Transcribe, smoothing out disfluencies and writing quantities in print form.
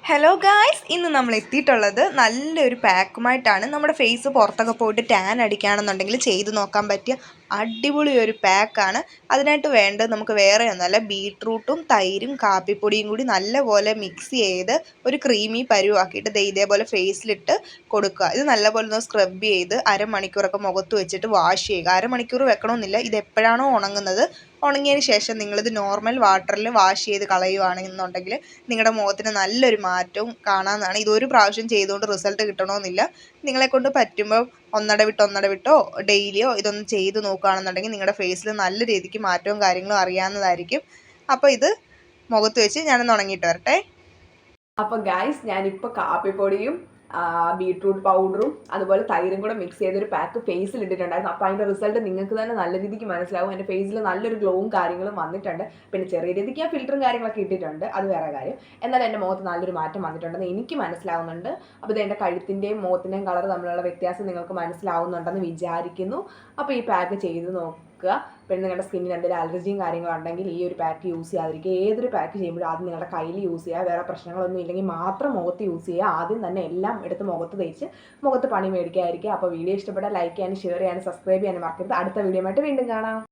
Hello guys, ഇന്ന് നമ്മൾ എത്തിയിട്ടുള്ളത് നല്ലൊരു പാക്കുമായിട്ടാണ്. നമ്മുടെ ഫേസ് പുറത്തൊക്കെ പോയിട്ട് ടാൻ അടിക്കുകയാണെന്നുണ്ടെങ്കിൽ ചെയ്ത് നോക്കാൻ പറ്റിയ അടിപൊളി ഒരു പാക്കാണ്. അതിനായിട്ട് വേണ്ടത് നമുക്ക് വേറെ ഒന്നുമല്ല, ബീട്രൂട്ടും തൈരും കാപ്പിപ്പൊടിയും കൂടി നല്ലപോലെ മിക്സ് ചെയ്ത് ഒരു ക്രീമി പരുവാക്കിയിട്ട് ഇതേപോലെ ഫേസിലിട്ട് കൊടുക്കുക. ഇത് നല്ലപോലെ ഒന്ന് സ്ക്രബ് ചെയ്ത് അരമണിക്കൂറൊക്കെ മുഖത്ത് വെച്ചിട്ട് വാഷ് ചെയ്യുക. അരമണിക്കൂർ വെക്കണമെന്നില്ല, ഇത് എപ്പോഴാണോ ഉണങ്ങുന്നത് ഉണങ്ങിയതിന് ശേഷം നിങ്ങളിത് നോർമൽ വാട്ടറിൽ വാഷ് ചെയ്ത് കളയുകയാണെന്നുണ്ടെങ്കിൽ നിങ്ങളുടെ മുഖത്തിന് നല്ലൊരു മാറ്റവും കാണാമെന്നാണ്. ഇതൊരു പ്രാവശ്യം ചെയ്തുകൊണ്ട് റിസൾട്ട് കിട്ടണമെന്നില്ല. നിങ്ങളെക്കൊണ്ട് പറ്റുമ്പോൾ ഒന്നടവിട്ടോ ഡെയിലിയോ ഇതൊന്ന് ചെയ്ത് നോക്കുകയാണെന്നുണ്ടെങ്കിൽ നിങ്ങളുടെ ഫേസിൽ നല്ല രീതിക്ക് മാറ്റവും കാര്യങ്ങളും അറിയാവുന്നതായിരിക്കും. അപ്പോൾ ഇത് മുഖത്ത് വെച്ച് ഞാനൊന്ന് ഉണങ്ങിയിട്ട് വരട്ടെ. അപ്പോൾ ഗായ്സ്, ഞാനിപ്പോൾ കാപ്പിപ്പൊടിയും ബീട്രൂട്ട് പൗഡറും അതുപോലെ തൈരും കൂടെ മിക്സ് ചെയ്തൊരു പാക്ക് ഫേസിൽ ഇട്ടിട്ടുണ്ടായിരുന്നു. അപ്പോൾ അതിൻ്റെ റിസൾട്ട് നിങ്ങൾക്ക് തന്നെ നല്ല രീതിക്ക് മനസ്സിലാവും. എൻ്റെ ഫേസിൽ നല്ലൊരു ഗ്ലോവും കാര്യങ്ങളും വന്നിട്ടുണ്ട്. പിന്നെ ചെറിയ രീതിക്ക് ഞാൻ ഫിൽറ്ററും കാര്യങ്ങളൊക്കെ ഇട്ടിട്ടുണ്ട്, അത് വേറെ കാര്യം. എന്നാലും എൻ്റെ മുഖത്ത് നല്ലൊരു മാറ്റം വന്നിട്ടുണ്ടെന്ന് എനിക്ക് മനസ്സിലാവുന്നുണ്ട്. അപ്പോൾ ഇത് എൻ്റെ കഴുത്തിൻ്റെയും മുഖത്തിൻ്റെയും കളർ തമ്മിലുള്ള വ്യത്യാസം നിങ്ങൾക്ക് മനസ്സിലാവുന്നുണ്ടെന്ന് വിചാരിക്കുന്നു. അപ്പോൾ ഈ പാക്ക് ചെയ്ത് നോക്കുക. പിന്നെ നിങ്ങളുടെ സ്കിന്നിന് എന്തെങ്കിലും അലർജിയും കാര്യങ്ങളുണ്ടെങ്കിൽ ഈ ഒരു പാക്ക് യൂസ് ചെയ്യാതിരിക്കുക. ഏതൊരു പാക്ക് ചെയ്യുമ്പോഴും ആദ്യം നിങ്ങളുടെ കയ്യിൽ യൂസ് ചെയ്യുക. വേറെ പ്രശ്നങ്ങളൊന്നും ഇല്ലെങ്കിൽ മാത്രം മുഖത്ത് യൂസ് ചെയ്യുക. ആദ്യം തന്നെ എല്ലാം എടുത്ത് മുഖത്ത് തേച്ച് മുഖത്ത് പണി മേടിക്കാതിരിക്കുക. അപ്പോൾ വീഡിയോ ഇഷ്ടപ്പെട്ടാൽ ലൈക്ക് ചെയ്യാനും ഷെയർ ചെയ്യാനും സബ്സ്ക്രൈബ് ചെയ്യാനും മറക്കരുത്. അടുത്ത വീഡിയോ ആയിട്ട് വീണ്ടും കാണാം.